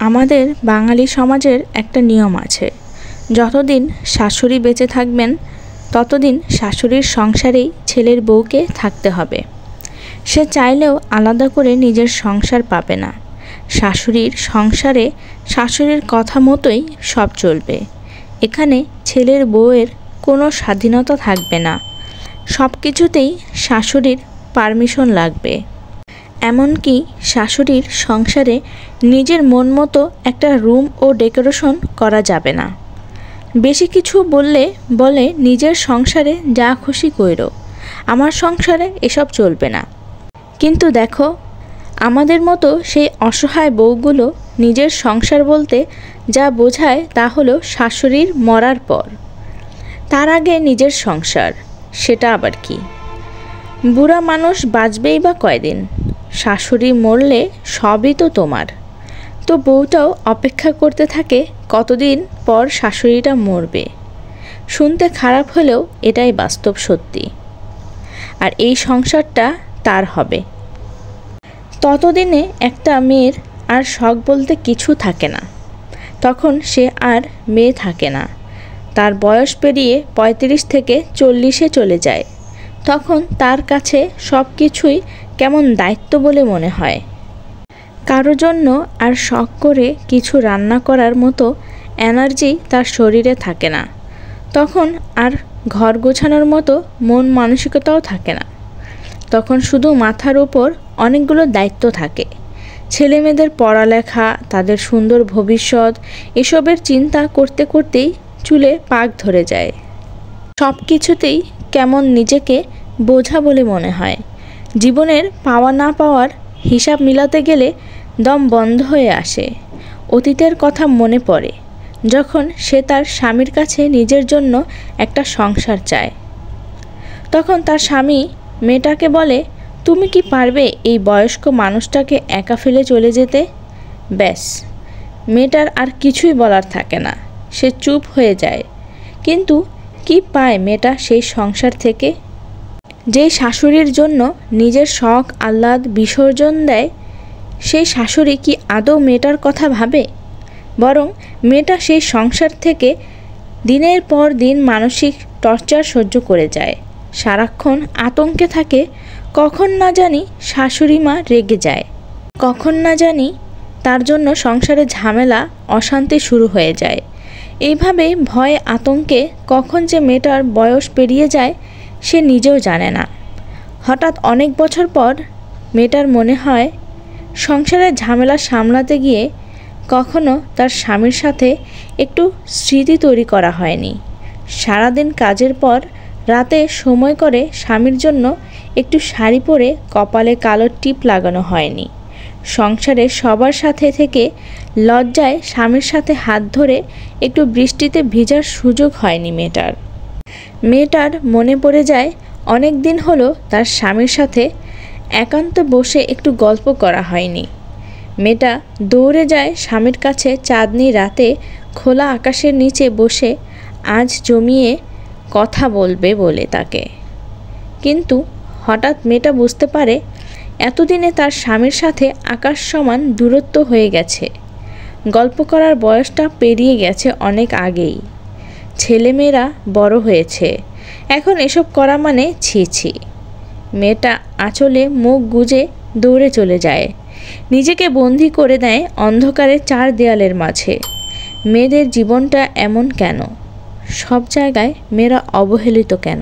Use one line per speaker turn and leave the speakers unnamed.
আমাদের বাঙালি সমাজের একটা নিয়ম আছে, যতদিন শাশুড়ি বেঁচে থাকবেন ততদিন শাশুড়ির সংসারেই ছেলের বউকে থাকতে হবে। সে চাইলেও আলাদা করে নিজের সংসার পাবে না। শাশুড়ির সংসারে শাশুড়ির কথা মতোই সব চলবে। এখানে ছেলের বউয়ের কোনো স্বাধীনতা থাকবে না, সব কিছুতেই শাশুড়ির পারমিশন লাগবে। এমনকি শাশুড়ির সংসারে নিজের মন মতো একটা রুম ও ডেকোরেশন করা যাবে না। বেশি কিছু বলে নিজের সংসারে যা খুশি কইরো, আমার সংসারে এসব চলবে না। কিন্তু দেখো, আমাদের মতো সেই অসহায় বউগুলো নিজের সংসার বলতে যা বোঝায় তা হলো শাশুড়ির মরার পর। তার আগে নিজের সংসার, সেটা আবার কি? বুড়া মানুষ বাঁচবেই বা কয়দিন? শাশুড়ি মরলে সবই তো তোমার। তো বউটাও অপেক্ষা করতে থাকে কতদিন পর শাশুড়িটা মরবে। শুনতে খারাপ হলেও এটাই বাস্তব সত্যি। আর এই সংসারটা তার হবে। ততদিনে একটা মেয়ের আর শখ বলতে কিছু থাকে না। তখন সে আর মেয়ে থাকে না, তার বয়স পেরিয়ে 35 থেকে 40-এ চলে যায়। তখন তার কাছে সব কিছুই কেমন দায়িত্ব বলে মনে হয়। কারো জন্য আর শখ করে কিছু রান্না করার মতো এনার্জি তার শরীরে থাকে না। তখন আর ঘর গোছানোর মতো মন মানসিকতাও থাকে না। তখন শুধু মাথার উপর অনেকগুলো দায়িত্ব থাকে। ছেলেমেয়েদের পড়ালেখা, তাদের সুন্দর ভবিষ্যৎ, এসবের চিন্তা করতে করতেই চুলে পাক ধরে যায়। সব কিছুতেই কেমন নিজেকে বোঝা বলে মনে হয়। জীবনের পাওয়া না পাওয়ার হিসাব মিলাতে গেলে দম বন্ধ হয়ে আসে। অতীতের কথা মনে পড়ে, যখন সে তার স্বামীর কাছে নিজের জন্য একটা সংসার চায়। তখন তার স্বামী মেয়েটাকে বলে, তুমি কি পারবে এই বয়স্ক মানুষটাকে একা ফেলে চলে যেতে? ব্যাস, মেয়েটার আর কিছুই বলার থাকে না, সে চুপ হয়ে যায়। কিন্তু কি পায় মেয়েটা সেই সংসার থেকে? যেই শাশুড়ির জন্য নিজের শখ আহ্লাদ বিসর্জন দেয়, সেই শাশুড়ি কি আদৌ মেয়েটার কথা ভাবে? বরং মেয়েটা সেই সংসার থেকে দিনের পর দিন মানসিক টর্চার সহ্য করে যায়। সারাক্ষণ আতঙ্কে থাকে, কখন না জানি শাশুড়ি মা রেগে যায়, কখন না জানি তার জন্য সংসারে ঝামেলা অশান্তি শুরু হয়ে যায়। এইভাবেই ভয়ে আতঙ্কে কখন যে মেয়েটার বয়স পেরিয়ে যায় সে নিজেও জানে না। হঠাৎ অনেক বছর পর মেয়েটার মনে হয়, সংসারের ঝামেলা সামলাতে গিয়ে কখনো তার স্বামীর সাথে একটু স্মৃতি তৈরি করা হয়নি। সারাদিন কাজের পর রাতে সময় করে স্বামীর জন্য একটু শাড়ি পরে কপালে কালো টিপ লাগানো হয়নি। সংসারে সবার সাথে থেকে লজ্জায় স্বামীর সাথে হাত ধরে একটু বৃষ্টিতে ভিজার সুযোগ হয়নি মেয়েটার মনে পড়ে যায়, অনেক দিন হলো তার স্বামীর সাথে একান্তে বসে একটু গল্প করা হয়নি। মেয়েটা দৌড়ে যায় স্বামীর কাছে, চাঁদনি রাতে খোলা আকাশের নিচে বসে আজ জমিয়ে কথা বলবে বলে তাকে। কিন্তু হঠাৎ মেয়েটা বুঝতে পারে, এতদিনে তার স্বামীর সাথে আকাশ সমান দূরত্ব হয়ে গেছে। গল্প করার বয়সটা পেরিয়ে গেছে অনেক আগেই। ছেলেমেয়েরা বড় হয়েছে, এখন এসব করা মানে ছি ছি। মেয়েটা আঁচলে মুখ গুজে দৌড়ে চলে যায়, নিজেকে বন্দি করে দেয় অন্ধকারের 4 দেয়ালের মাঝে। মেয়েদের জীবনটা এমন কেন? সব জায়গায় মেয়েরা অবহেলিত কেন?